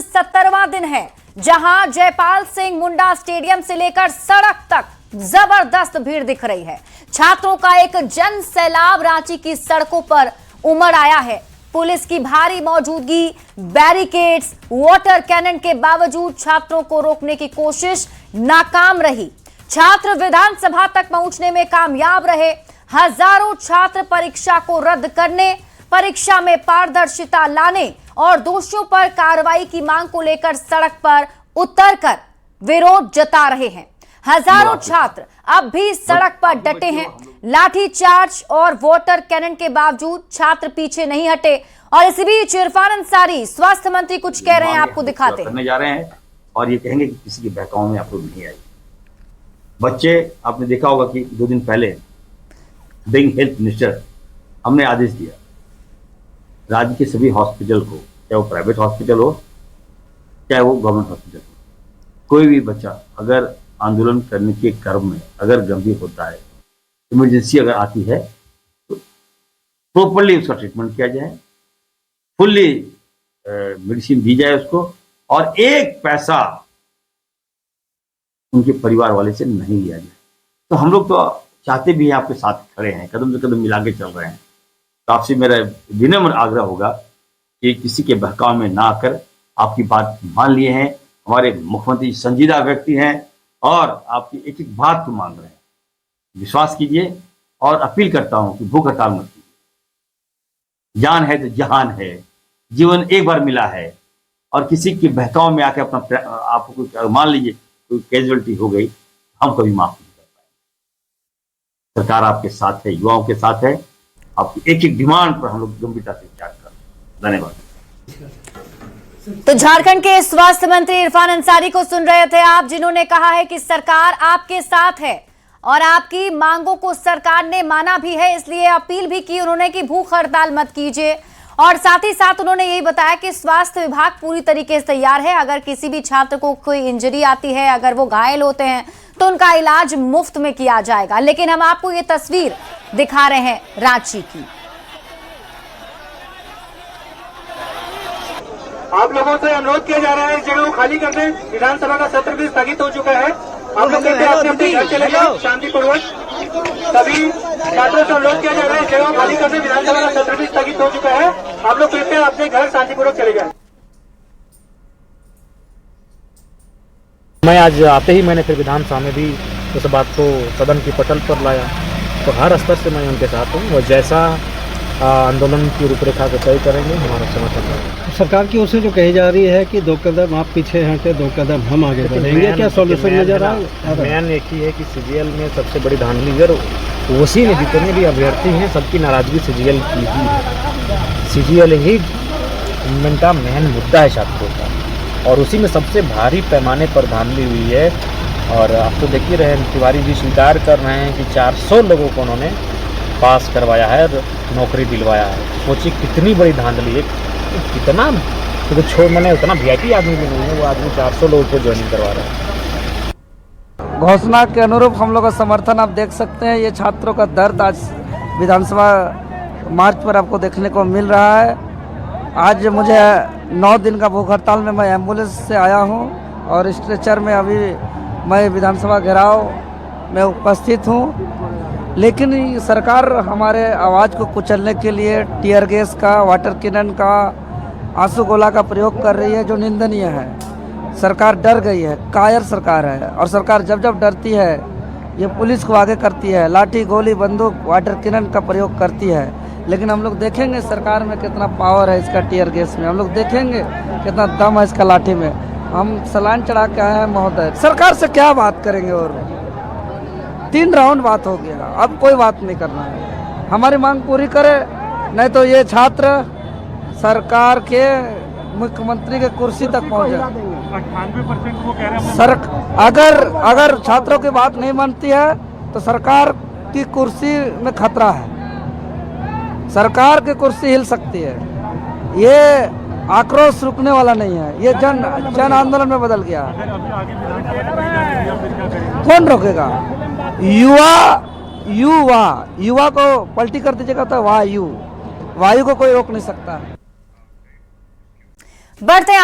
70वां दिन है जहां जयपाल सिंह मुंडा स्टेडियम से लेकर सड़क तक जबरदस्त भीड़ दिख रही है। छात्रों का एक जन सैलाब रांची की सड़कों पर उमड़ आया है। पुलिस की भारी मौजूदगी, बैरिकेड्स, वाटर कैनन के बावजूद छात्रों को रोकने की कोशिश नाकाम रही। छात्र विधानसभा तक पहुंचने में कामयाब रहे। हजारों छात्र परीक्षा को रद्द करने, परीक्षा में पारदर्शिता लाने और दोषियों पर कार्रवाई की मांग को लेकर सड़क पर उतरकर विरोध जता रहे हैं। हजारों छात्र अब भी सड़क पर डटे हैं। लाठीचार्ज और वाटर कैनन के बावजूद छात्र पीछे नहीं हटे। और इसी बीच इरफान अंसारी स्वास्थ्य मंत्री कुछ कह रहे हैं, आपको दिखाते हैं। जा रहे हैं और ये कहेंगे कि किसी के बहकावे में आप लोग नहीं आए। बच्चे, आपने देखा होगा कि 2 दिन पहले बीइंग हेल्थ मिनिस्टर हमने आदेश दिया राज्य के सभी हॉस्पिटल को, चाहे वो प्राइवेट हॉस्पिटल हो चाहे वो गवर्नमेंट हॉस्पिटल हो, कोई भी बच्चा अगर आंदोलन करने के क्रम में अगर गंभीर होता है, इमरजेंसी अगर आती है, तो प्रॉपरली उसका ट्रीटमेंट किया जाए, फुल्ली मेडिसिन दी जाए उसको, और 1 पैसा उनके परिवार वाले से नहीं लिया जाए। तो हम लोग तो चाहते भी हैं, आपके साथ खड़े हैं, कदम से कदम मिला के चल रहे हैं। तो आपसे मेरा विनम्र आग्रह होगा कि किसी के बहकाव में ना आकर आपकी बात मान लिए हैं। हमारे मुख्यमंत्री संजीदा व्यक्ति हैं और आपकी एक एक बात को मान रहे हैं। विश्वास कीजिए और अपील करता हूं कि भूख हड़ताल मत कीजिए। जान है तो जहान है, जीवन एक बार मिला है और किसी के बहकाव में आकर अपना आपको मान लीजिए कोई कैजुअलिटी हो गई, हम कभी माफ नहीं कर पाएंगे। सरकार आपके साथ है, युवाओं के साथ है। आपकी एक एक डिमांड पर हम लोग गंभीरता से विचार कर रहे हैं। धन्यवाद। तो झारखंड के स्वास्थ्य मंत्री इरफान अंसारी को सुन रहे थे आप, जिन्होंने कहा है कि सरकार आपके साथ है और आपकी मांगों को सरकार ने माना भी है। इसलिए अपील भी की उन्होंने कि भूख हड़ताल मत कीजिए। और साथ ही साथ उन्होंने यही बताया कि स्वास्थ्य विभाग पूरी तरीके से तैयार है। अगर किसी भी छात्र को कोई इंजरी आती है, अगर वो घायल होते हैं, तो उनका इलाज मुफ्त में किया जाएगा। लेकिन हम आपको ये तस्वीर दिखा रहे हैं रांची की। आप लोगों से अनुरोध किया जा रहा है, इस जगह को खाली कर दें। विधानसभा का सत्र भी स्थगित हो चुका है। आप लोग अपने अपने घर चले जाओ शांतिपूर्वक। सभी छात्रों से अनुरोध किया जा रहा है, इस जगह को खाली कर दें। विधानसभा का सत्र भी स्थगित हो चुका है। आप लोग कृपया अपने घर शांतिपूर्वक चले जाएं। मैं आज आते ही मैंने फिर विधानसभा में भी उस बात को सदन की पटल पर लाया। तो हर स्तर से मैं उनके साथ हूँ और जैसा आंदोलन की रूपरेखा को तय करेंगे, हमारा समर्थन करेंगे। सरकार की ओर से जो कही जा रही है कि 2 कदम आप पीछे हटे, 2 कदम हम आगे बढ़ेंगे, क्या सॉल्यूशन नजर आ रहा है? मैन एक ही है कि सीजीएल में सबसे बड़ी धांधली अगर उसी में जितने भी अभ्यर्थी हैं, सबकी नाराजगी सीजीएल की ही है। सीजीएल ही गवर्नमेंट का मेन मुद्दा है छात्रों का, और उसी में सबसे भारी पैमाने पर धांधली हुई है। और आप तो देख ही रहे हैं, तिवारी जी स्वीकार कर रहे हैं कि 400 लोगों को उन्होंने पास करवाया है और नौकरी दिलवाया है। सोचिए कितनी बड़ी धांधली है, कितना तो छोड़, मैंने उतना वीआईपी आदमी भी नहीं है, वो आदमी 400 लोगों को ज्वाइनिंग करवा रहा है। घोषणा के अनुरूप हम लोग का समर्थन आप देख सकते हैं। ये छात्रों का दर्द आज विधानसभा मार्च पर आपको देखने को मिल रहा है। आज मुझे 9 दिन का भूख हड़ताल में मैं एम्बुलेंस से आया हूँ और स्ट्रेचर में अभी मैं विधानसभा घेराव में उपस्थित हूँ। लेकिन सरकार हमारे आवाज़ को कुचलने के लिए टीयर गैस का, वाटर कैनन का, आंसू गोला का प्रयोग कर रही है, जो निंदनीय है। सरकार डर गई है, कायर सरकार है। और सरकार जब जब डरती है, ये पुलिस को आगे करती है, लाठी, गोली, बंदूक, वाटर कैनन का प्रयोग करती है। लेकिन हम लोग देखेंगे सरकार में कितना पावर है इसका टीयर गैस में, हम लोग देखेंगे कितना दम है इसका लाठी में। हम सलान चढ़ा के आए हैं महोदय। सरकार से क्या बात करेंगे? और 3 राउंड बात हो गया, अब कोई बात नहीं करना है। हमारी मांग पूरी करे, नहीं तो ये छात्र सरकार के मुख्यमंत्री के कुर्सी तक पहुंच जाए। 98% वो कह रहे हैं। अगर छात्रों की बात नहीं मानती है तो सरकार की कुर्सी में खतरा है। सरकार की कुर्सी हिल सकती है। ये आक्रोश रुकने वाला नहीं है, ये जन आंदोलन में बदल गया। कौन रोकेगा? युवा को पलटी कर दीजिएगा तो वायु को कोई रोक नहीं सकता। बढ़ते हैं